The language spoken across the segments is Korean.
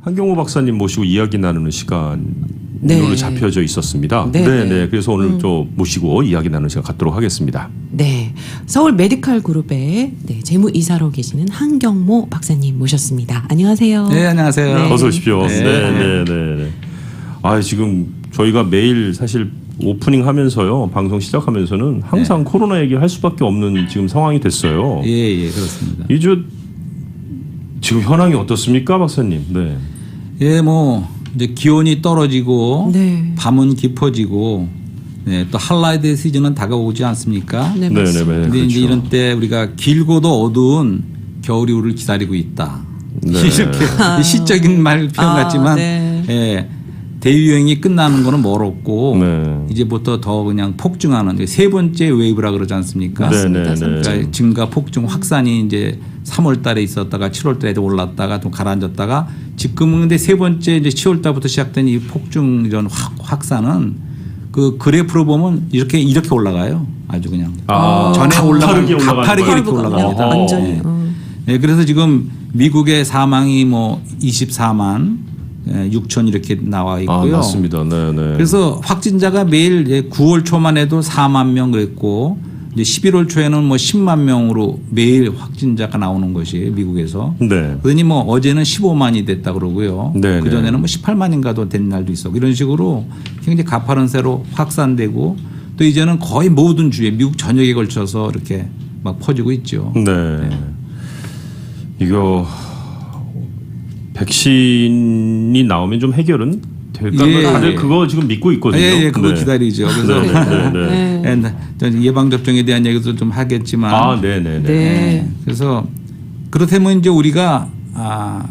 한경호 박사님 모시고 이야기 나누는 시간으로 네. 잡혀져 있었습니다. 네, 네, 네. 네. 그래서 오늘 좀 모시고 이야기 나누는 시간 갖도록 하겠습니다. 네, 서울 메디칼 그룹의 재무이사로 계시는 한경모 박사님 모셨습니다. 안녕하세요. 네, 안녕하세요. 네. 어서 오십시오. 네. 네, 네, 네. 아, 지금 저희가 매일 사실 오프닝 하면서요, 방송 시작하면서는 항상 코로나 얘기를 할 수밖에 없는 지금 상황이 됐어요. 예, 그렇습니다. 이주 지금 현황이 어떻습니까, 박사님? 네. 예, 뭐 이제 기온이 떨어지고 네. 밤은 깊어지고 네, 또 할라이드 시즌은 다가오지 않습니까? 네, 네, 맞습니다. 네, 근데 그렇죠. 이제 이런 때 우리가 길고도 어두운 겨울이 우리를 기다리고 있다. 네. 이렇게 시적인 말 표현 같지만 네. 예, 대유행이 끝나는 거는 멀었고 네. 이제부터 더 그냥 폭증하는 세 번째 웨이브라 그러지 않습니까? 네, 네, 네. 그러니까 증가 폭증 확산이 이제 3월 달에 있었다가 7월 달에 올랐다가 또 가라앉았다가 지금은 근데 세 번째 이제 10월 달부터 시작된 이 폭증 이런 확산은 그 그래프로 보면 이렇게 올라가요. 아주 그냥 전에 가파르게 올라가는 가파르게 거예요. 이렇게 올라갑니다. 완전히. 네. 네, 그래서 지금 미국의 사망이 뭐 24만 6천 이렇게 나와 있고요. 맞습니다. 네, 네. 그래서 확진자가 매일 이제 9월 초만 해도 4만 명 그랬고 이제 11월 초에는 뭐 10만 명으로 매일 확진자가 나오는 것이 미국에서. 네. 그러니 뭐 어제는 15만이 됐다 그러고요. 네, 그 전에는 뭐 18만인가도 된 날도 있었고 이런 식으로 굉장히 가파른 새로 확산되고 또 이제는 거의 모든 주에 미국 전역에 걸쳐서 이렇게 막 퍼지고 있죠. 네. 이거 백신이 나오면 좀 해결은 될까요? 예, 다들 예. 그거 지금 믿고 있거든요. 예, 그거 네. 기다리죠. 그래서 네, 네, 네. 예방 접종에 대한 얘기도 좀 하겠지만 아, 네, 네, 네. 네. 그래서 그렇다면 이제 우리가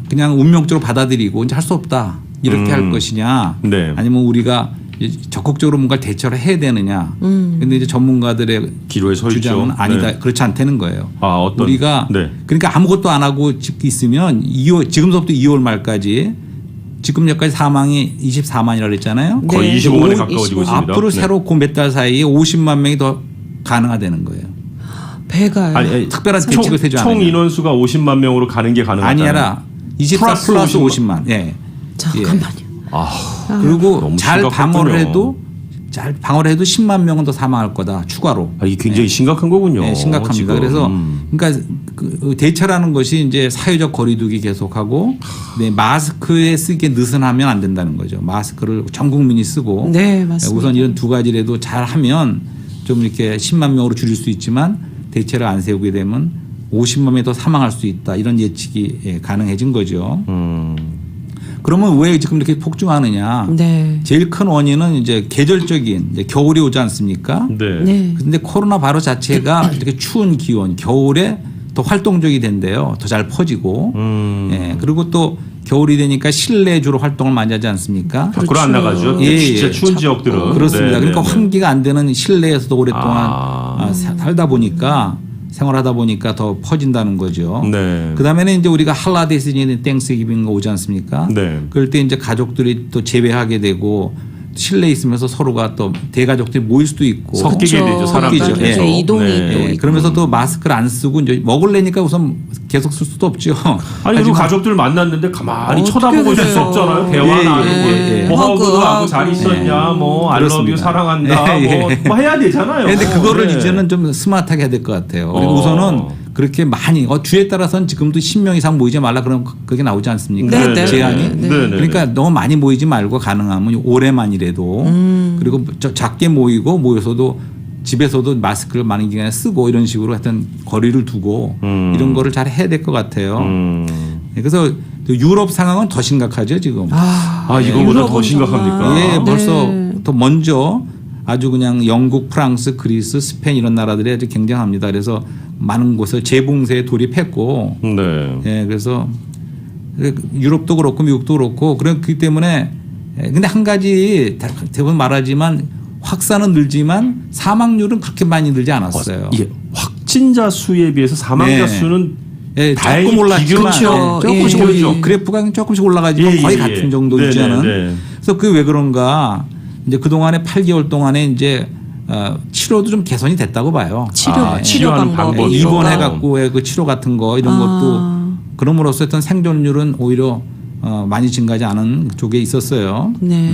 그냥 운명적으로 받아들이고 이제 할 수 없다 이렇게 할 것이냐 네. 아니면 우리가 적극적으로 뭔가 대처를 해야 되느냐. 그런데 이제 전문가들의 기로에 서 주장은 있죠. 아니다. 네. 그렇지 않다는 거예요. 어떤 우리가 네. 그러니까 아무것도 안 하고 있으면 지금서부터 2월 말까지 지금 여기까지 사망이 24만이라고 그랬잖아요. 거의 네. 25만에 가까워지고 있습니다. 앞으로 네. 새로 그 몇 달 사이에 50만 명이 더 가능하다는 거예요. 배가요. 아니, 특별한 총, 대책을 세지 총 않아요. 인원수가 50만 명으로 가는 게 가능하다. 아니라 24 플러스 50만. 예. 잠깐만요. 그리고 너무 잘 심각했군요. 방어를 해도 10만 명은 더 사망할 거다. 추가로. 이게 굉장히 심각한 거군요. 네, 심각합니다. 지금. 그래서 그러니까 그 대처라는 것이 이제 사회적 거리두기 계속하고 네, 마스크에 쓰기에 느슨하면 안 된다는 거죠. 마스크를 전 국민이 쓰고 네, 맞습니다. 우선 이런 두 가지라도 잘하면 좀 이렇게 10만 명으로 줄일 수 있지만 대체를 안 세우게 되면 50만 명이 더 사망할 수 있다. 이런 예측이 가능해진 거죠. 그러면 왜 지금 이렇게 폭증하느냐? 네. 제일 큰 원인은 이제 계절적인 이제 겨울이 오지 않습니까? 네. 네. 근데 코로나 바이러스 자체가 이렇게 추운 기온, 겨울에 더 활동적이 된대요. 더 잘 퍼지고. 예. 그리고 또 겨울이 되니까 실내 주로 활동을 많이 하지 않습니까? 밖으로 안 나가죠. 예, 진짜 예. 추운 지역들은. 그렇습니다. 네, 그러니까 네, 네. 환기가 안 되는 실내에서도 오랫동안 살다 보니까 생활하다 보니까 더 퍼진다는 거죠. 네. 그다음에는 이제 우리가 할라데이 시즌에 땡스기빙가 오지 않습니까? 네. 그럴 때 이제 가족들이 또 재배하게 되고 실내에 있으면서 서로가 또 대가족들이 모일 수도 있고 섞이게 되죠. 사람들이. 섞이죠. 그렇죠. 예. 이동이 네. 또 예, 있고. 그러면서 또 마스크를 안 쓰고 이제 먹으려니까 우선 계속 쓸 수도 없죠. 아니 그리고 하지만 가족들 만났는데 가만히 어떻게 쳐다보고 있을 수 그래요? 없잖아요. 대화 예, 나누고 예, 예. 뭐 하고 허그하고. 잘 있었냐, 뭐 I love you 그렇습니다. 사랑한다, 예, 뭐, 예. 뭐 해야 되잖아요. 그런데 그거를 네. 이제는 좀 스마트하게 해야 될 것 같아요. 그리고 우선은 그렇게 많이 주에 따라서는 지금도 10명 이상 모이지 말라 그러면 그게 나오지 않습니까? 네, 네, 제한이. 네, 네. 네, 네. 그러니까 너무 많이 모이지 말고 가능하면 올해만이라도 그리고 작게 모여서도 집에서도 마스크를 많은 기간에 쓰고 이런 식으로 하여튼 거리를 두고 이런 거를 잘 해야 될 것 같아요. 그래서 유럽 상황은 더 심각하죠 지금. 이거보다 더 심각합니까? 예, 벌써 더 먼저 아주 그냥 영국, 프랑스, 그리스, 스페인 이런 나라들이 아주 굉장합니다. 그래서 많은 곳에 재봉쇄에 돌입했고, 네. 예, 그래서 유럽도 그렇고 미국도 그렇고 그렇기 때문에 근데 한 가지 대부분 말하지만 확산은 늘지만 사망률은 그렇게 많이 늘지 않았어요. 이게 확진자 수에 비해서 사망자 네. 수는 예, 다행히 조금 올랐지만 그렇죠. 조금씩 예. 올리죠. 그래프가 조금씩 올라가지만 예, 거의 예, 같은 예. 정도 네, 유지하는. 네, 네. 그래서 그게 왜 그런가? 이제 그 동안에 8개월 동안에 이제 치료도 좀 개선이 됐다고 봐요. 치료 치료하는 방법이 방법이 입원해갖고의 그 치료 같은 거 이런 아. 것도 그럼으로써 어떤 생존율은 오히려 많이 증가하지 않은 쪽에 있었어요. 네.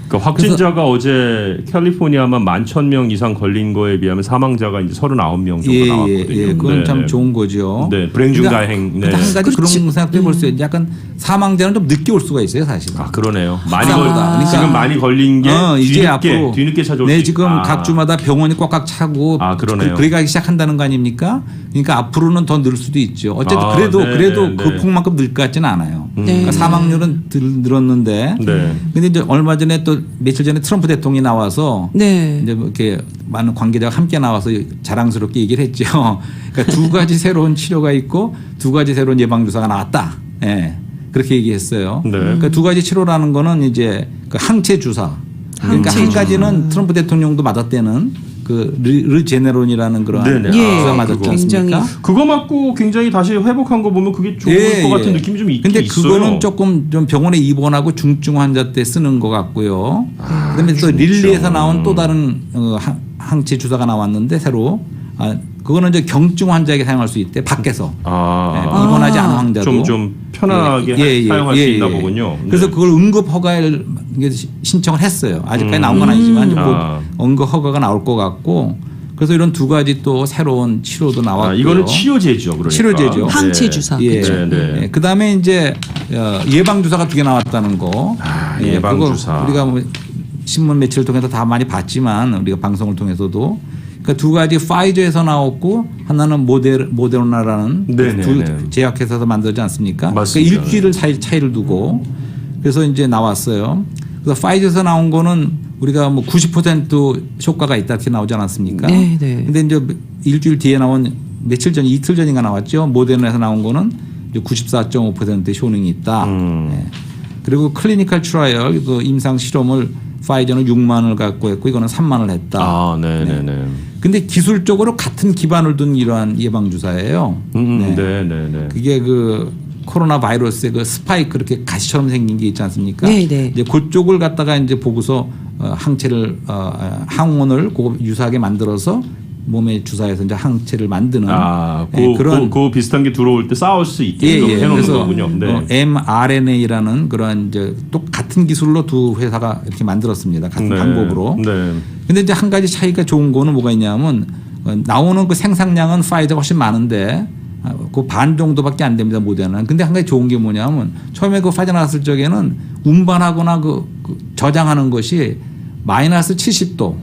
그러니까 확진자가 어제 캘리포니아만 11,000명 이상 걸린 거에 비하면 사망자가 이제 39명 정도 나왔거든요. 그건 네, 참 네. 좋은 거죠. 네, 불행중다행. 근데 네. 한 가지 그렇지. 그런 생각도 해볼 수 있어요. 약간 사망자는 좀 늦게 올 수가 있어요, 사실. 아 그러네요. 많이 그러니까 지금 많이 걸린 게 이제 앞으로 뒤늦게 찾아올 네, 수 지금 있- 각 주마다 병원이 꽉꽉 차고 그러네요. 그래 가기 시작한다는 거 아닙니까? 그러니까 앞으로는 더 늘 수도 있죠. 어쨌든 그래도 네, 그래도 네, 그 네. 폭만큼 늘 것 같지는 않아요. 네. 그러니까 사망률은 늘었는데 네. 근데 이제 얼마 전에 또 며칠 전에 트럼프 대통령이 나와서 네. 이제 뭐 이렇게 많은 관계자가 함께 나와서 자랑스럽게 얘기를 했죠. 그러니까 두 가지 새로운 치료가 있고 두 가지 새로운 예방 주사가 나왔다. 예. 그렇게 얘기했어요. 네. 그러니까 두 가지 치료라는 거는 이제 그 항체 주사. 그러니까 항체 한 주사. 가지는 트럼프 대통령도 맞았다는 그 르제네론이라는 그런 네네. 주사 예, 맞았지 굉장히 않습니까? 그거 맞고 굉장히 다시 회복한 거 보면 그게 좋을 것 같은 느낌이 좀 있긴 근데 있어요. 그거는 조금 좀 병원에 입원하고 중증 환자 때 쓰는 것 같고요. 그다음에 또 릴리에서 나온 또 다른 항체 주사가 나왔는데 새로 그거는 이제 경증 환자에게 사용할 수 있대 밖에서 입원하지 않은 환자도 좀 편하게 사용할 수 있나 보군요. 네. 그래서 그걸 응급 허가를 신청을 했어요. 아직까지 나온 건 아니지만 곧 응급 허가가 나올 것 같고 그래서 이런 두 가지 또 새로운 치료도 나왔고요. 이거는 치료제죠, 그러니까. 치료제죠. 항체 주사. 예. 그렇죠. 네. 그다음에 이제 예방 주사가 2개 나왔다는 거. 예방 그거 주사. 우리가 뭐 신문 매체를 통해서 다 많이 봤지만 우리가 방송을 통해서도 그러니까 두 가지 파이저에서 나왔고 하나는 모데르나라는 네네네. 두 제약회사에서 만들지 않습니까? 맞습니다. 그러니까 일주일을 차이를 두고 그래서 이제 나왔어요. 그래서 파이저에서 나온 거는 우리가 뭐 90% 효과가 있다 이렇게 나오지 않았습니까? 네, 네. 근데 이제 일주일 뒤에 나온 며칠 전 이틀 전인가 나왔죠. 모데르나에서 나온 거는 94.5% 효능이 있다. 네. 그리고 클리니컬 트라이얼 그 임상 실험을 파이저는 6만을 갖고 했고 이거는 3만을 했다. 네네네. 근데 기술적으로 같은 기반을 둔 이러한 예방 주사예요. 네네네. 그게 그 코로나 바이러스의 그 스파이크 이렇게 가시처럼 생긴 게 있지 않습니까? 네네. 이제 그쪽을 갖다가 이제 보고서 항체를 항원을 그거 유사하게 만들어서 몸에 주사해서 이제 항체를 만드는 그런 그 비슷한 게 들어올 때 싸울 수 있게끔 해놓는 그래서 거군요. 네. mRNA라는 그런 이제 또 같은 기술로 두 회사가 이렇게 만들었습니다. 같은 방법으로. 네. 근데 이제 한 가지 차이가 좋은 거는 뭐가 있냐면 나오는 그 생산량은 파이저가 훨씬 많은데 그 반 정도밖에 안 됩니다. 모데르나. 근데 한 가지 좋은 게 뭐냐면 처음에 그 파이저 나왔을 적에는 운반하거나 그 저장하는 것이 마이너스 70도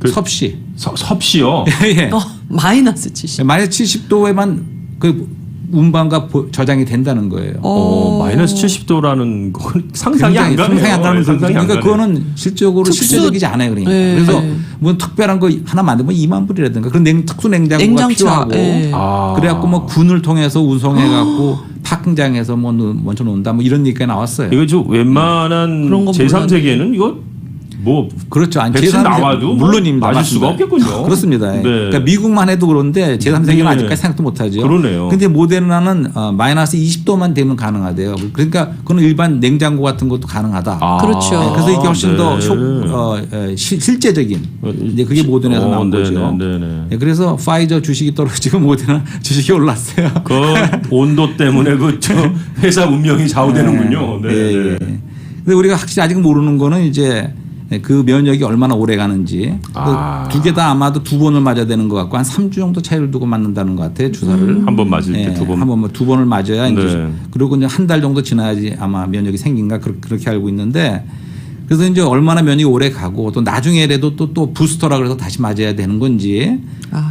섭씨. 섭씨요? 예. 마이너스 70. 마이너스 70도에만 그 운반과 저장이 된다는 거예요. 마이너스 70도라는 건 상상이 안 가네요. 상상이 안 가는 상상이 안 그러니까 가네요. 그거는 실적으로 실제적이지 않아요. 그러니까. 네. 그래서 뭐 특별한 거 하나 만들면 2만 불이라든가 그런 특수 냉장고가 냉장차. 필요하고 네. 그래갖고 뭐 군을 통해서 운송해갖고 파킹장에서 뭐 먼저 놓는다 뭐 이런 얘기가 나왔어요. 이거 좀 웬만한 그런 건 제3세계는 이거 뭐 그렇죠. 아니, 백신 제3세계 나와도 물론입니다. 맞을 수가 없겠군요. 그렇습니다. 네. 그러니까 미국만 해도 그런데 제3세계는 네. 아직까지 생각도 못하죠. 그러네요. 근데 모데르나는 마이너스 20도만 되면 가능하대요. 그러니까 그건 일반 냉장고 같은 것도 가능하다. 그렇죠. 네, 그래서 이게 훨씬 더 네. 실제적인 이제 그게 모데르나에서 나온 거죠. 네, 그래서 파이저 주식이 떨어지고 모데르나 주식이 올랐어요. 그 온도 때문에 저 회사 운명이 좌우되는군요. 네. 예. 근데 우리가 확실히 아직 모르는 거는 이제 그 면역이 얼마나 오래 가는지 두 개 다 아마도 2번을 맞아야 되는 것 같고 한 3주 정도 차이를 두고 맞는다는 것 같아요. 주사를 한 번 맞을 때 두 번. 한 번, 두 번을 맞아야 이제 네. 그리고 이제 한 달 정도 지나야지 아마 면역이 생긴가 그렇게 알고 있는데 그래서 이제 얼마나 면역이 오래 가고 또 나중에라도 또 부스터라 그래서 다시 맞아야 되는 건지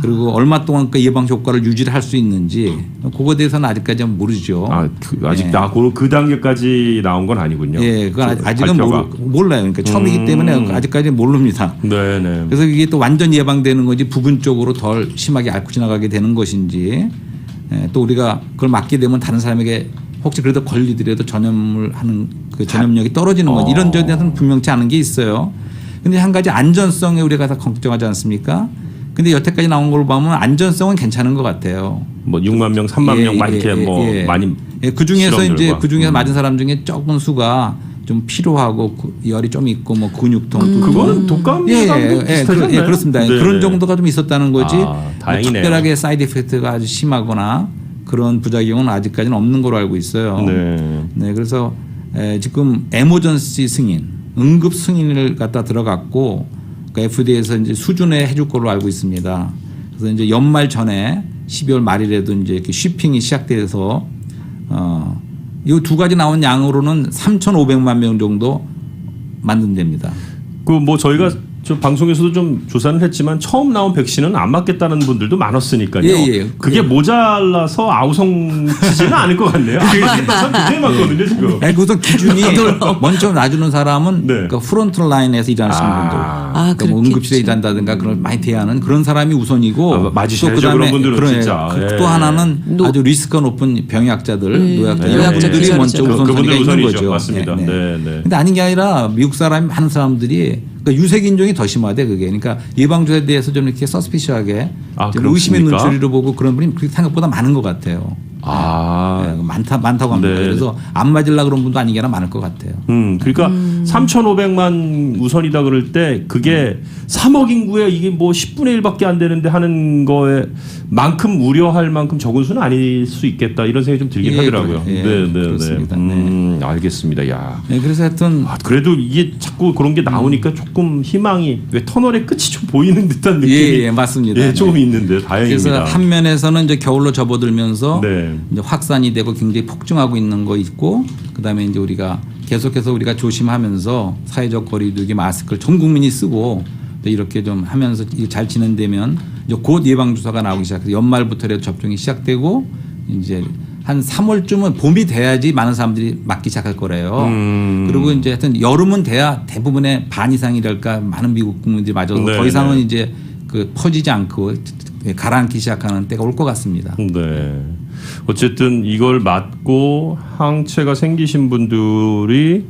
그리고 얼마 동안 그 예방 효과를 유지를 할 수 있는지 그거에 대해서는 아직까지는 모르죠. 아직 그 단계까지 나온 건 아니군요. 예, 그건 아직은 발표가. 몰라요. 그러니까 처음이기 때문에 아직까지 모릅니다. 네네. 그래서 이게 또 완전 예방되는 건지 부분적으로 덜 심하게 앓고 지나가게 되는 것인지 또 우리가 그걸 맞게 되면 다른 사람에게 혹시 그래도 걸리더라도 전염을 하는 그 전염력이 떨어지는 건지 이런 점에 대해서는 분명치 않은 게 있어요. 근데 한 가지 안전성에 우리가 다 걱정하지 않습니까? 근데 여태까지 나온 걸 보면 안전성은 괜찮은 것 같아요. 뭐 6만 명, 3만 명 막 이렇게 많이 그 중에서 실험 이제 결과. 그 중에서 맞은 사람 중에 적은 수가 좀 피로하고 열이 좀 있고 뭐 근육통, 그거는 독감이랑 비슷하지 않나요? 그렇습니다. 네네. 그런 정도가 좀 있었다는 거지. 뭐 다행이네요. 특별하게 사이드 이펙트가 아주 심하거나 그런 부작용은 아직까지는 없는 걸로 알고 있어요. 네. 네, 그래서 지금 에머전시 승인, 응급 승인을 갖다 들어갔고 그 FDA에서 이제 수준에 해줄 걸로 알고 있습니다. 그래서 이제 연말 전에 12월 말일에도 이제 이렇게 쉬핑이 시작돼서 이 두 가지 나온 양으로는 3,500만 명 정도 만든답니다. 그 뭐 저희가 저 방송에서도 좀 조사는 했지만 처음 나온 백신은 안 맞겠다는 분들도 많았으니까요. 예. 그게 모자라서 아우성치지는 않을 것 같네요. 그게 참 굉장히 많거든요 지금. 네, 그것은 기준이 먼저 놔주는 사람은 네. 그 프론트 라인에서 일하시는 분들, 그러니까 뭐 응급실에 일한다든가 그런 많이 대하는 그런 사람이 우선이고, 맞으셔야죠. 또 그다음에 그런 분들은 진짜. 또 하나는 아주 리스크가 높은 병약자들, 노약자 이런 분들이 먼저 우선순위가 그분들 있는 우선이죠. 거죠. 맞습니다. 네. 근데 아닌 게 아니라 미국 사람이 많은 사람들이 그러니까 유색인종이 더 심하대 그게. 그러니까 예방주사에 대해서 좀 이렇게 서스피시하게 좀 의심의 그렇습니까? 눈초리로 보고 그런 분이 그렇게 생각보다 많은 것 같아요. 네, 많다고 합니다. 네. 그래서 안 맞으려고 그런 분도 아니게나 많을 것 같아요. 그러니까 3,500만 우선이다 그럴 때 그게 3억 인구에 이게 뭐 10분의 1밖에 안 되는데 하는 거에 만큼 우려할 만큼 적은 수는 아닐 수 있겠다 이런 생각이 좀 들긴 하더라고요. 그렇습니다. 알겠습니다. 야. 네, 그래서 하여튼 그래도 이게 자꾸 그런 게 나오니까 조금 희망이 왜 터널의 끝이 좀 보이는 듯한 느낌이 맞습니다. 조금 있는데 다행입니다. 그래서 한 면에서는 이제 겨울로 접어들면서 네. 이제 확산이 되고 굉장히 폭증하고 있는 거 있고, 그다음에 이제 우리가 계속해서 우리가 조심하면서 사회적 거리두기 마스크를 전 국민이 쓰고 또 이렇게 좀 하면서 잘 진행되면 이제 곧 예방 주사가 나오기 시작해서 연말부터 접종이 시작되고 이제 한 3월쯤은 봄이 돼야지 많은 사람들이 맞기 시작할 거래요. 그리고 이제 하여튼 여름은 돼야 대부분의 반 이상이랄까 많은 미국 국민들이 맞아서 더 이상은 이제 그 퍼지지 않고 가라앉기 시작하는 때가 올 것 같습니다. 네. 어쨌든 이걸 맞고 항체가 생기신 분들이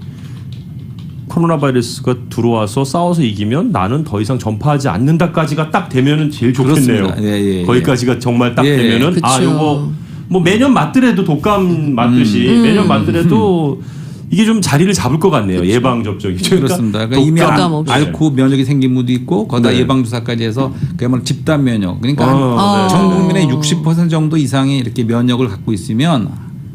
코로나 바이러스가 들어와서 싸워서 이기면 나는 더 이상 전파하지 않는다까지가 딱 되면은 제일 좋겠네요. 거기까지가 정말 딱 되면은 요거 뭐 매년 맞더라도 독감 맞듯이 매년 맞더라도 이게 좀 자리를 잡을 것 같네요. 예방 접종이. 그렇습니다. 그러니까 이미 앓고 면역이 생긴 분도 있고 거기다 예방 주사까지 해서 그야말로 집단 면역. 그러니까 전 국민의 60% 정도 이상이 이렇게 면역을 갖고 있으면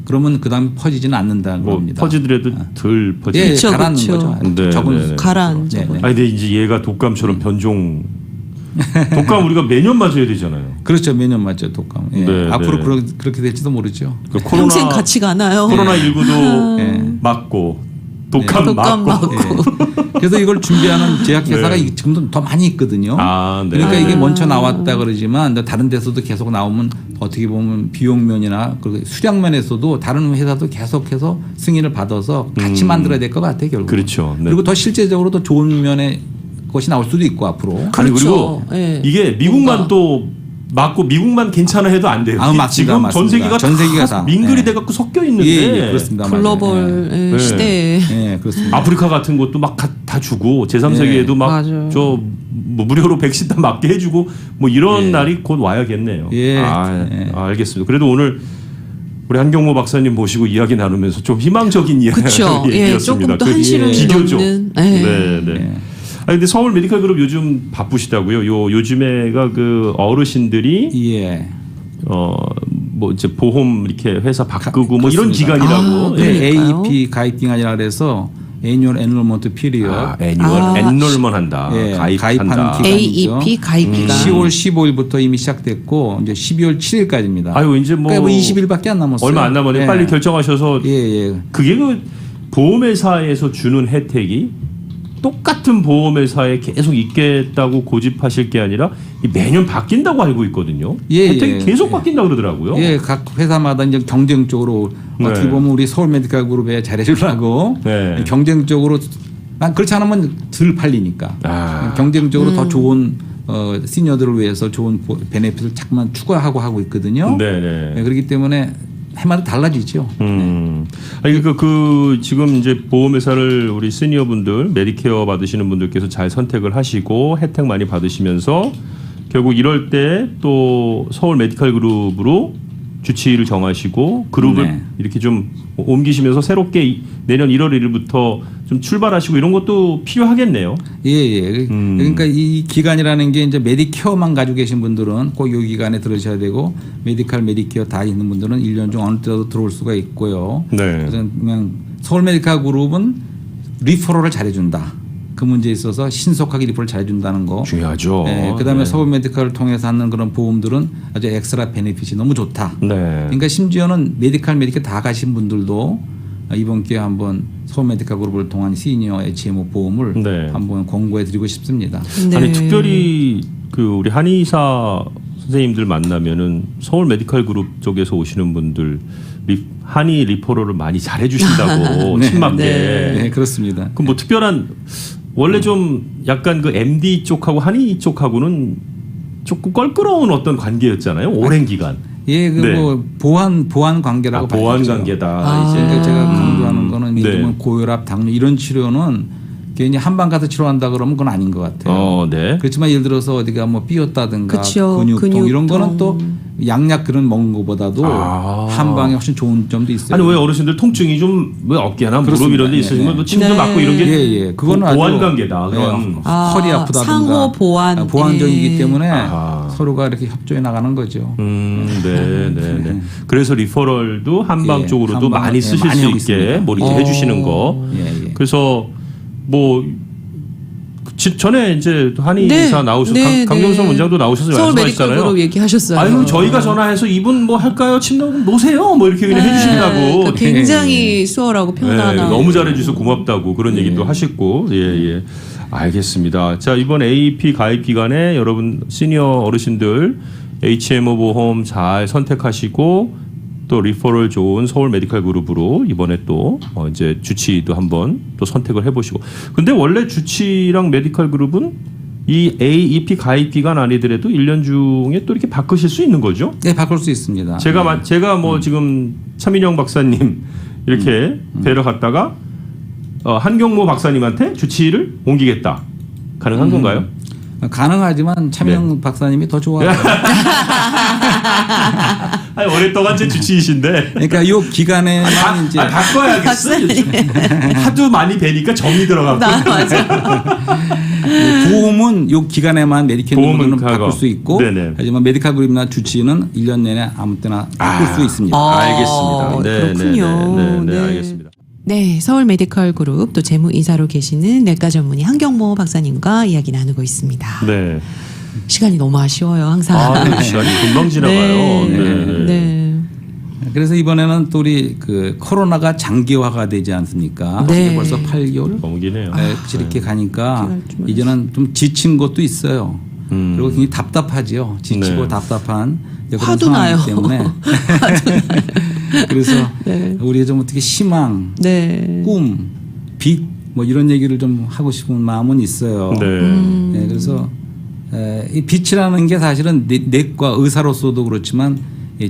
그러면 그다음 퍼지지는 않는다는 겁니다. 퍼지더라도 덜 퍼지죠. 가라앉는 거죠. 적은 가라앉죠. 아니 근데 이제 얘가 독감처럼 변종 독감 우리가 매년 맞아야 되잖아요. 그렇죠. 매년 맞죠. 독감. 앞으로 그렇게 될지도 모르죠. 평생 같이 가나요? 코로나19도 맞고 독감 맞고. 그래서 이걸 준비하는 제약회사가 지금도 더 많이 있거든요. 그러니까 이게 먼저 나왔다 그러지만 다른 데서도 계속 나오면 어떻게 보면 비용면이나 수량면에서도 다른 회사도 계속해서 승인을 받아서 같이 만들어야 될 것 같아요. 결국. 그렇죠. 네. 그리고 더 실제적으로 더 좋은 면의 것이 나올 수도 있고 앞으로. 그리고 이게 미국만 또 맞고 미국만 괜찮아 해도 안 돼요. 지금 전 세계가 다 민글이 돼갖고 섞여 있는데 그렇습니다. 글로벌 시대에 그렇습니다. 아프리카 같은 것도 막 다 주고 제3세계에도 막 저 뭐 무료로 백신 다 맞게 해주고 뭐 이런 날이 곧 와야겠네요. 알겠습니다. 그래도 오늘 우리 한경모 박사님 모시고 이야기 나누면서 좀 희망적인 이야기였습니다. 조금 더 한시름 비교적. 넘는. 아니 근데 서울 메디컬 그룹 요즘 바쁘시다고요? 요즘에가 그 어르신들이 뭐 이제 보험 이렇게 회사 바꾸고 뭐 이런 기간이라고. AEP 가입 기간이라 그래서 Annual Enrollment Period. 엔롤먼 한다. 가입하는 기간이죠. AEP 가입 기간. 10월 15일부터 이미 시작됐고 이제 12월 7일까지입니다. 아유 이제 뭐 그러니까 20일밖에 안 남았어요. 얼마 안 남았네요. 빨리 결정하셔서. 그게 그 보험회사에서 주는 혜택이 똑같은 보험회사에 계속 있겠다고 고집하실 게 아니라 매년 바뀐다고 알고 있거든요. 혜택이 계속 바뀐다고 그러더라고요. 각 회사마다 이제 경쟁적으로 어떻게 보면 우리 서울 메디컬 그룹에 잘해주려고 경쟁적으로 그렇지 않으면 덜 팔리니까 경쟁적으로 더 좋은 시니어들을 위해서 좋은 베네핏을 자꾸만 추가하고 하고 있거든요. 그렇기 때문에 해마다 달라지죠. 그러니까 지금 이제 보험회사를 우리 시니어분들 메디케어 받으시는 분들께서 잘 선택을 하시고 혜택 많이 받으시면서 결국 이럴 때 또 서울 메디컬 그룹으로 주치의를 정하시고 그룹을 네. 이렇게 좀 옮기시면서 새롭게 내년 1월 1일부터 좀 출발하시고 이런 것도 필요하겠네요. 예. 그러니까 이 기간이라는 게 이제 메디케어만 가지고 계신 분들은 꼭 이 기간에 들으셔야 되고 메디칼, 메디케어 다 있는 분들은 1년 중 어느 때도 들어올 수가 있고요. 네. 그래서 그냥 서울 메디칼 그룹은 리퍼럴을 잘해준다. 그 문제에 있어서 신속하게 리퍼를 잘해준다는 거. 중요하죠. 네, 그다음에 네. 서울 메디칼을 통해서 하는 그런 보험들은 아주 엑스트라 베네핏이 너무 좋다. 네. 그러니까 심지어는 메디칼 다 가신 분들도 이번 기회에 한번 서울 메디칼 그룹을 통한 시니어 HMO 보험을 네. 한번 권고해드리고 싶습니다. 네. 아니 특별히 그 우리 한의사 선생님들 만나면은 서울 메디칼 그룹 쪽에서 오시는 분들 한의 리퍼럴을 많이 잘해주신다고 네. 친맞게. 네, 그렇습니다. 그럼 뭐 특별한 원래 좀 약간 그 MD 쪽하고 한의 쪽하고는 조금 껄끄러운 어떤 관계였잖아요. 오랜 기간. 예, 그 네. 뭐 보완 관계라고 보완 봐야죠. 관계다. 이제. 그러니까 제가 강조하는 거는 네. 예를 들면 고혈압, 당뇨 이런 치료는 괜히 한방 가서 치료한다 그러면 그건 아닌 것 같아요. 네. 그렇지만 예를 들어서 어디가 뭐 삐었다든가 그쵸. 근육통 이런 근육통. 거는 또 양약 그런 먹는 것보다도 한방에 훨씬 좋은 점도 있어요. 아니 왜 어르신들 통증이 좀 왜 어깨나 무릎 그렇습니다. 이런 데 있으시면 네. 뭐 침도 네. 맞고 이런 게 예. 그거는 아주 보완 관계다. 그런. 네, 허리 아프다든가 상호 보완. 보완적이기 네. 때문에 아하. 서로가 이렇게 협조해 나가는 거죠. 네. 그래서 리퍼럴도 한방 예, 쪽으로도 한방, 많이 예, 쓰실 많이 수 하고 있게 있습니다. 뭐 이렇게 해주시는 거. 예. 그래서 뭐 전에 이제 한의사 나오셔서 강경선 원장도 나오셔서 서울 메디컬 말씀하시잖아요. 그룹 얘기하셨어요. 아유 저희가 전화해서 이분 뭐 할까요? 침 놓으세요. 뭐 이렇게 그냥 해주신다고. 그러니까 굉장히 수월하고 편안한. 네, 너무 잘해주셔서 고맙다고 그런 얘기도 하시고 예. 알겠습니다. 자 이번 AEP 가입 기간에 여러분 시니어 어르신들 HMO 보험 잘 선택하시고 또 리퍼럴 좋은 서울 메디칼 그룹으로 이번에 또 이제 주치의도 한번 또 선택을 해보시고. 근데 원래 주치의랑 메디칼 그룹은 이 AEP 가입 기간 아니더라도 1년 중에 또 이렇게 바꾸실 수 있는 거죠? 네, 바꿀 수 있습니다. 제가 뭐 지금 차민영 박사님 이렇게 뵈러 갔다가 한경모 박사님한테 주치의를 옮기겠다. 가능한 건가요? 가능하지만 차민영 박사님이 더 좋아요. 아니 오랫동안 제 주치의신데. 그러니까 이 기간에만 이제 바꿔야겠어. 하도 많이 뵈니까 정이 들어가고. 보험은 이 기간에만 메디컬 보험은 그룹은 바꿀 수 있고 네네. 하지만 메디컬 그룹이나 주치의는 1년 내내 아무 때나 바꿀 수 있습니다. 알겠습니다. 그렇군요. 네, 알겠습니다. 네, 서울 메디컬 그룹 또 재무이사로 계시는 내과 전문의 한경모 박사님과 이야기 나누고 있습니다. 네. 시간이 너무 아쉬워요, 항상. 시간이 금방 지나가요. 네. 그래서 이번에는 또 우리 그 코로나가 장기화가 되지 않습니까? 네. 이제 벌써 8개월 너무 기네요. 이렇게 가니까 기갈 줄 이제는 좀 지친 것도 있어요. 그리고 굉장히 답답하지요. 지치고 네. 답답한 그런 화도 상황이기 나요. 때문에 그래서 우리 좀 어떻게 희망, 네. 꿈, 빛 뭐 이런 얘기를 좀 하고 싶은 마음은 있어요. 네. 그래서 이 빛이라는 게 사실은 내과 의사로서도 그렇지만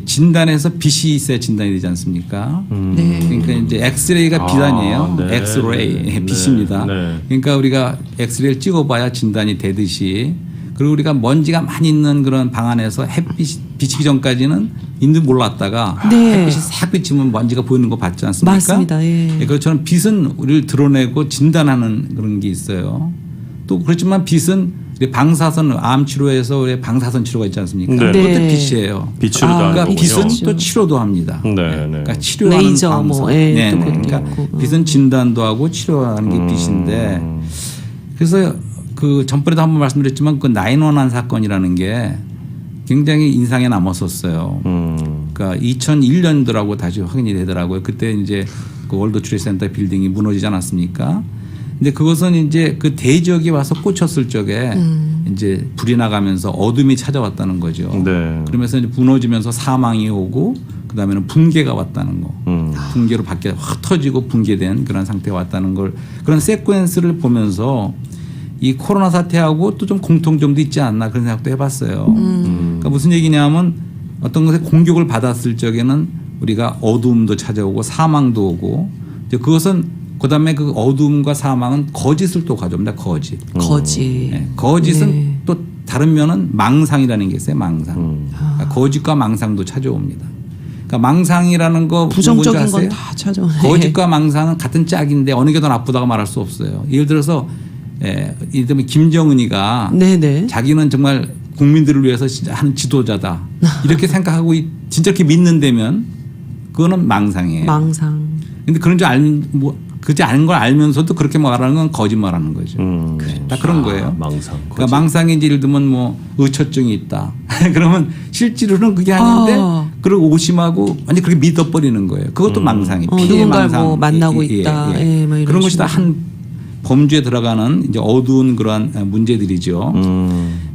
진단에서 빛이 있어야 진단이 되지 않습니까? 네. 그러니까 이제 엑스레이가 빛 아니에요. 네. 엑스레이 빛입니다. 네. 그러니까 우리가 엑스레이를 찍어봐야 진단이 되듯이 그리고 우리가 먼지가 많이 있는 그런 방 안에서 햇빛이 비치기 전까지는 있는 몰랐다가 네. 햇빛이 싹 비치면 먼지가 보이는 거 봤지 않습니까? 맞습니다. 예. 그것처럼 빛은 우리를 드러내고 진단하는 그런 게 있어요. 또 그렇지만 빛은 우리 방사선 암 치료에서 우리 방사선 치료가 있지 않습니까? 네. 그것도 네. 빛이에요. 빛으로도 하는 그러니까 거군요. 빛은 빛이죠. 또 치료도 합니다. 네. 그러니까 치료하는 레이저 방사. 뭐, 예, 네, 또 네. 그것도 그러니까 있고. 빛은 진단도 하고 치료하는 게 빛인데 그래서 그 전번에도 한번 말씀드렸지만 그 911 사건이라는 게 굉장히 인상에 남았었어요. 그러니까 2001년도라고 다시 확인이 되더라고요. 그때 이제 그 월드 트레이드 센터 빌딩이 무너지지 않았습니까? 근데 그것은 이제 그 대지역이 와서 꽂혔을 적에 이제 불이 나가면서 어둠이 찾아왔다는 거죠. 네. 그러면서 이제 무너지면서 사망이 오고 그다음에는 붕괴가 왔다는 거. 붕괴로 밖에 확 터지고 붕괴된 그런 상태가 왔다는 걸 그런 세퀀스를 보면서 이 코로나 사태하고 또 좀 공통점도 있지 않나 그런 생각도 해봤어요. 그러니까 무슨 얘기냐면 어떤 것에 공격을 받았을 적에는 우리가 어두움도 찾아오고 사망도 오고 이제 그것은 그다음에 그 어두움과 사망은 거짓을 또 가져옵니다. 거짓. 거짓. 네. 거짓은 네. 또 다른 면은 망상이라는 게 있어요. 망상. 그러니까 거짓과 망상도 찾아옵니다. 그러니까 망상이라는 거 부정적인 뭔지 건 아세요? 다 찾아. 거짓과 망상은 같은 짝인데 어느 게 더 나쁘다고 말할 수 없어요. 예를 들어서 예를 들면 김정은이가 네네. 자기는 정말 국민들을 위해서 진짜 하는 지도자다 이렇게 생각하고 진짜 이렇게 믿는다면 그거는 망상이에요. 망상. 근데 그런 줄 그렇지 않은 걸 알면서도 그렇게 말하는 건 거짓말하는 거죠. 다 그런 거예요. 망상. 그러니까 망상이 예를 들면 뭐 의처증이 있다. 그러면 실제로는 그게 아닌데 그걸 오심하고 완전 그렇게 믿어버리는 거예요. 그것도 망상이. 피해 누군가를 망상. 뭐 만나고 있다. 예, 뭐 이런 그런 것이 다 식으로. 한 범주에 들어가는 이제 어두운 그러한 문제들이죠.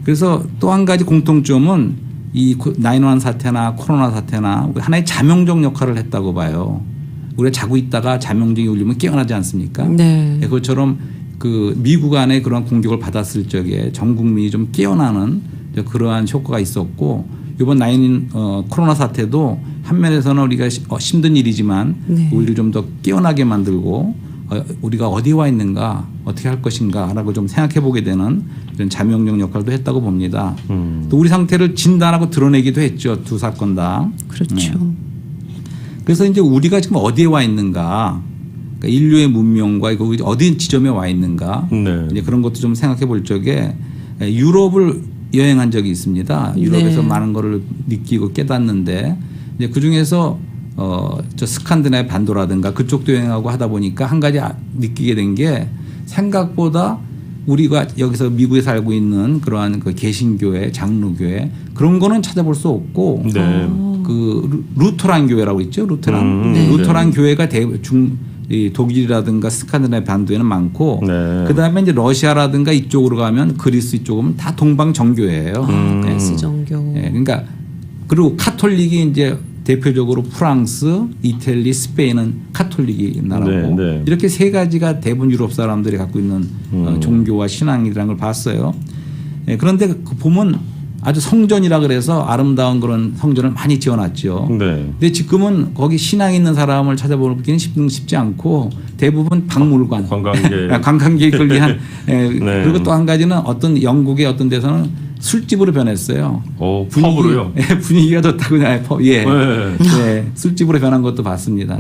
그래서 또 한 가지 공통점은 이 9/11 사태나 코로나 사태나 하나의 자명적 역할을 했다고 봐요. 우리가 자고 있다가 자명적이 울리면 깨어나지 않습니까? 네. 그것처럼 그 미국 안에 그런 공격을 받았을 적에 전 국민이 좀 깨어나는 그러한 효과가 있었고 이번 코로나 사태도 한 면에서는 우리가 힘든 일이지만 네. 우리를 좀 더 깨어나게 만들고 우리가 어디에 와 있는가 어떻게 할 것인가라고 좀 생각해 보게 되는 이런 자명적 역할도 했다고 봅니다. 또 우리 상태를 진단하고 드러내기도 했죠. 두 사건 다. 그렇죠. 네. 그래서 이제 우리가 지금 어디에 와 있는가, 그러니까 인류의 문명과 거기 어디 지점에 와 있는가, 네. 이제 그런 것도 좀 생각해 볼 적에 유럽을 여행한 적이 있습니다. 유럽에서 네. 많은 거를 느끼고 깨닫는데 이제 그 중에서 저 스칸디나비아 반도라든가 그쪽도 여행하고 하다 보니까 한 가지 느끼게 된 게 생각보다 우리가 여기서 미국에 살고 있는 그러한 그 개신교회, 장로교회 그런 거는 찾아볼 수 없고 네. 그 루터란 교회라고 있죠. 루터란 네. 루터란 교회가 이 독일이라든가 스칸디나비아 반도에는 많고 네. 그다음에 이제 러시아라든가 이쪽으로 가면 그리스 이쪽은 다 동방 정교회예요. 그리스 정교. 예, 그러니까 그리고 카톨릭이 이제 대표적으로 프랑스, 이탈리, 스페인은 카톨릭이 나라고 네, 네. 이렇게 세 가지가 대부분 유럽 사람들이 갖고 있는 종교와 신앙이라는 걸 봤어요. 예, 그런데 보면 아주 성전이라 그래서 아름다운 그런 성전을 많이 지어놨죠. 네. 근데 지금은 거기 신앙 있는 사람을 찾아보기는 쉽지 않고 대부분 박물관, 관광객을 위한 예, 네. 그리고 또 한 가지는 어떤 영국의 어떤 데서는 술집으로 변했어요. 펍으로요? 예, 분위기가 좋다고 예, 네. 예, 술집으로 변한 것도 봤습니다.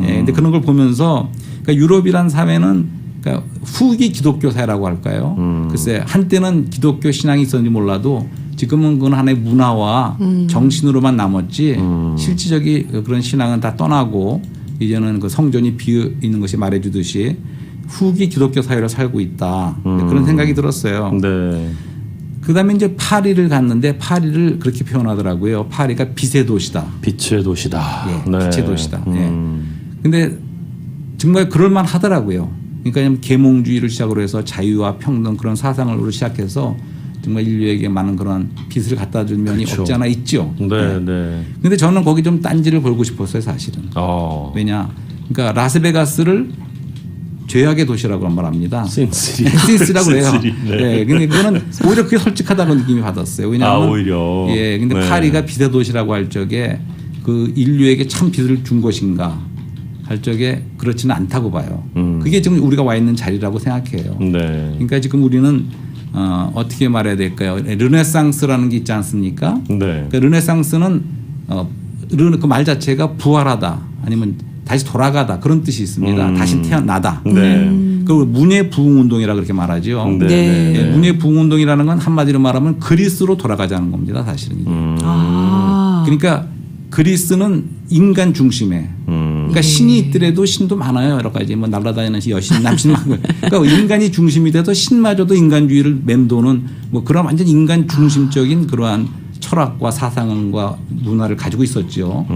예, 근데 그런 걸 보면서 그러니까 유럽이란 사회는 그러니까 후기 기독교 사회라고 할까요? 글쎄 한때는 기독교 신앙이 있었는지 몰라도 지금은 그건 하나의 문화와 정신으로만 남았지 실질적인 그런 신앙은 다 떠나고 이제는 그 성전이 비어 있는 것이 말해주듯이 후기 기독교 사회로 살고 있다. 그런 생각이 들었어요. 네. 그다음에 이제 파리를 갔는데 파리를 그렇게 표현하더라고요. 파리가 빛의 도시다. 빛의 도시다. 예, 네. 빛의 도시다. 예. 근데 정말 그럴만 하더라고요. 그러니까 계몽주의를 시작으로 해서 자유와 평등 그런 사상으로 시작해서 정말 인류에게 많은 그런 빛을 갖다 준 면이 그렇죠. 없지 않아 있죠. 네, 네. 근데 저는 거기 좀 딴지를 걸고 싶었어요, 사실은. 왜냐? 그러니까 라스베가스를 죄악의 도시라고 말합니다. 신시티라고 해요. 네. 근데 그거는 오히려 그게 솔직하다고 느낌이 받았어요. 왜냐하면 오히려. 예, 근데 네. 파리가 빛의 도시라고 할 적에 그 인류에게 참 빛을 준 것인가 할 적에 그렇지는 않다고 봐요. 그게 지금 우리가 와 있는 자리라고 생각해요. 네. 그러니까 지금 우리는 어떻게 말해야 될까요? 르네상스라는 게 있지 않습니까? 네. 그러니까 르네상스는 그 말 자체가 부활하다 아니면 다시 돌아가다 그런 뜻이 있습니다. 다시 태어나다. 네. 그 문예 부흥 운동이라 그렇게 말하죠. 네. 네. 예, 문예 부흥 운동이라는 건 한마디로 말하면 그리스로 돌아가자는 겁니다. 사실은. 그러니까 그리스는 인간 중심에. 그러니까 신이 있더라도 신도 많아요. 여러 가지 뭐 날아다니는 여신, 남신 많고. 그러니까 인간이 중심이 돼서 신마저도 인간주의를 맴도는 뭐 그런 완전 인간 중심적인 그러한 철학과 사상과 문화를 가지고 있었죠.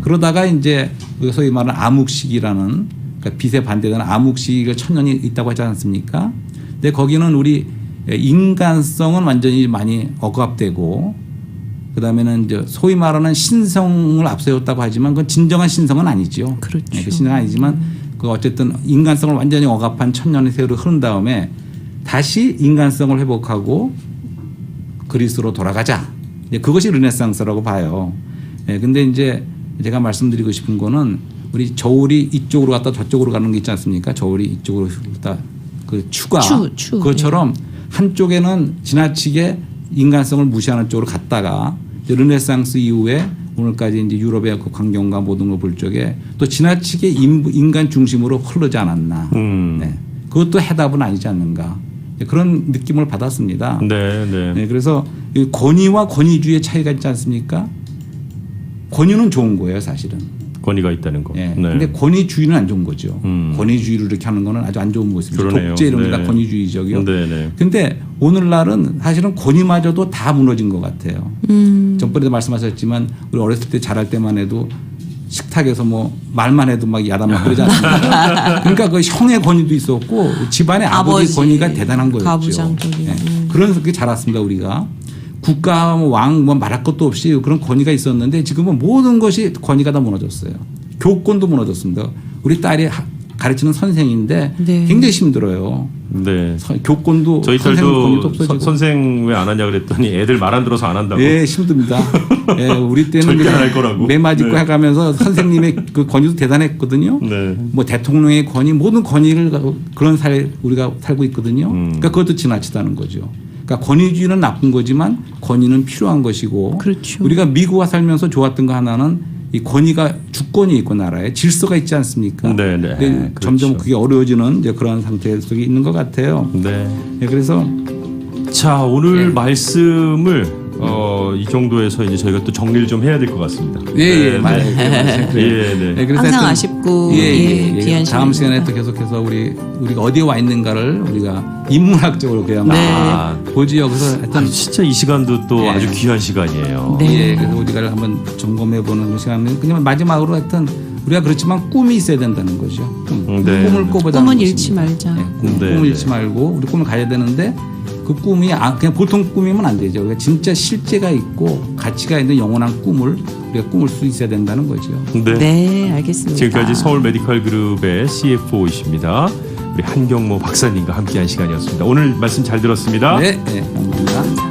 그러다가 이제 소위 말하는 암흑시기라는 그러니까 빛에 반대되는 암흑시기가 천년이 있다고 하지 않습니까? 근데 거기는 우리 인간성은 완전히 많이 억압되고 그다음에는 이제 소위 말하는 신성을 앞세웠다고 하지만 그건 진정한 신성은 아니죠. 그렇죠. 그 신성은 아니지만 그 어쨌든 인간성을 완전히 억압한 천년의 세월이 흐른 다음에 다시 인간성을 회복하고 그리스로 돌아가자. 그것이 르네상스라고 봐요. 예, 근데 이제 제가 말씀드리고 싶은 거는 우리 저울이 이쪽으로 갔다 저쪽으로 가는 게 있지 않습니까? 저울이 이쪽으로 갔다 그 추가 그것처럼 한쪽에는 지나치게 인간성을 무시하는 쪽으로 갔다가 르네상스 이후에 오늘까지 이제 유럽의 그 광경과 모든 걸 볼 적에 또 지나치게 인간 중심으로 흐르지 않았나. 네. 그것도 해답은 아니지 않는가. 그런 느낌을 받았습니다. 네, 네. 네, 그래서 이 권위와 권위주의의 차이가 있지 않습니까? 권위는 좋은 거예요, 사실은. 권위가 있다는 거. 예. 네. 근데 권위주의는 안 좋은 거죠. 권위주의를 이렇게 하는 거는 아주 안 좋은 모습이죠. 그러네요. 독재 이런 게 다 네. 권위주의적이요. 네, 네. 근데 오늘날은 사실은 권위마저도 다 무너진 것 같아요. 전번에도 말씀하셨지만 우리 어렸을 때 자랄 때만 해도 식탁에서 뭐 말만 해도 막 야단만 그러지 않습니까? 그러니까 그 형의 권위도 있었고 집안의 아버지 권위가 대단한 거였죠. 가부장적인. 그런 게 자랐습니다 우리가. 국가 왕 뭐 말할 것도 없이 그런 권위가 있었는데 지금은 모든 것이 권위가 다 무너졌어요. 교권도 무너졌습니다. 우리 딸이 가르치는 선생인데 네. 굉장히 힘들어요. 네. 교권도 저희 선생님 권위도 딸도 없어지고. 선생 왜 안 하냐 그랬더니 애들 말 안 들어서 안 한다고. 예, 힘듭니다. 예, 우리 때는 절대 안할 거라고. 매 맞고 네. 해가면서 선생님의 그 권위도 대단했거든요. 네. 뭐 대통령의 권위 모든 권위를 그런 사회 우리가 살고 있거든요. 그러니까 그것도 지나치다는 거죠. 그러니까 권위주의는 나쁜 거지만 권위는 필요한 것이고 그렇죠. 우리가 미국에 살면서 좋았던 거 하나는 이 권위가 주권이 있고 나라에 질서가 있지 않습니까? 네, 네. 근데 그렇죠. 점점 그게 어려워지는 이제 그런 상태 속에 있는 것 같아요. 네. 네, 그래서 자, 오늘 네. 말씀을 이 정도에서 이제 저희가 또 정리를 좀 해야 될 것 같습니다. 예, 맞아요. 예, 네. 그래서 항상 하여튼 아쉽고 귀한 다음 시간입니다. 시간에 또 계속해서 우리가 어디에 와 있는가를 우리가 인문학적으로 그냥 네. 보지요. 그래서 하여튼 진짜 이 시간도 또 예. 아주 귀한 시간이에요. 네. 예, 그래서 우리가 한번 점검해보는 시간은 그냥 마지막으로 하여튼 우리가 그렇지만 꿈이 있어야 된다는 거죠. 네. 꿈을 꿔보자. 꿈은 잃지 말자. 꿈을 네, 잃지 말고 우리 꿈을 가야 되는데 그 꿈이 그냥 보통 꿈이면 안 되죠. 우리가 진짜 실제가 있고 가치가 있는 영원한 꿈을 우리가 꿈을 수 있어야 된다는 거죠. 네. 네, 알겠습니다. 지금까지 서울 메디컬 그룹의 CFO이십니다. 우리 한경모 박사님과 함께한 시간이었습니다. 오늘 말씀 잘 들었습니다. 네, 감사합니다.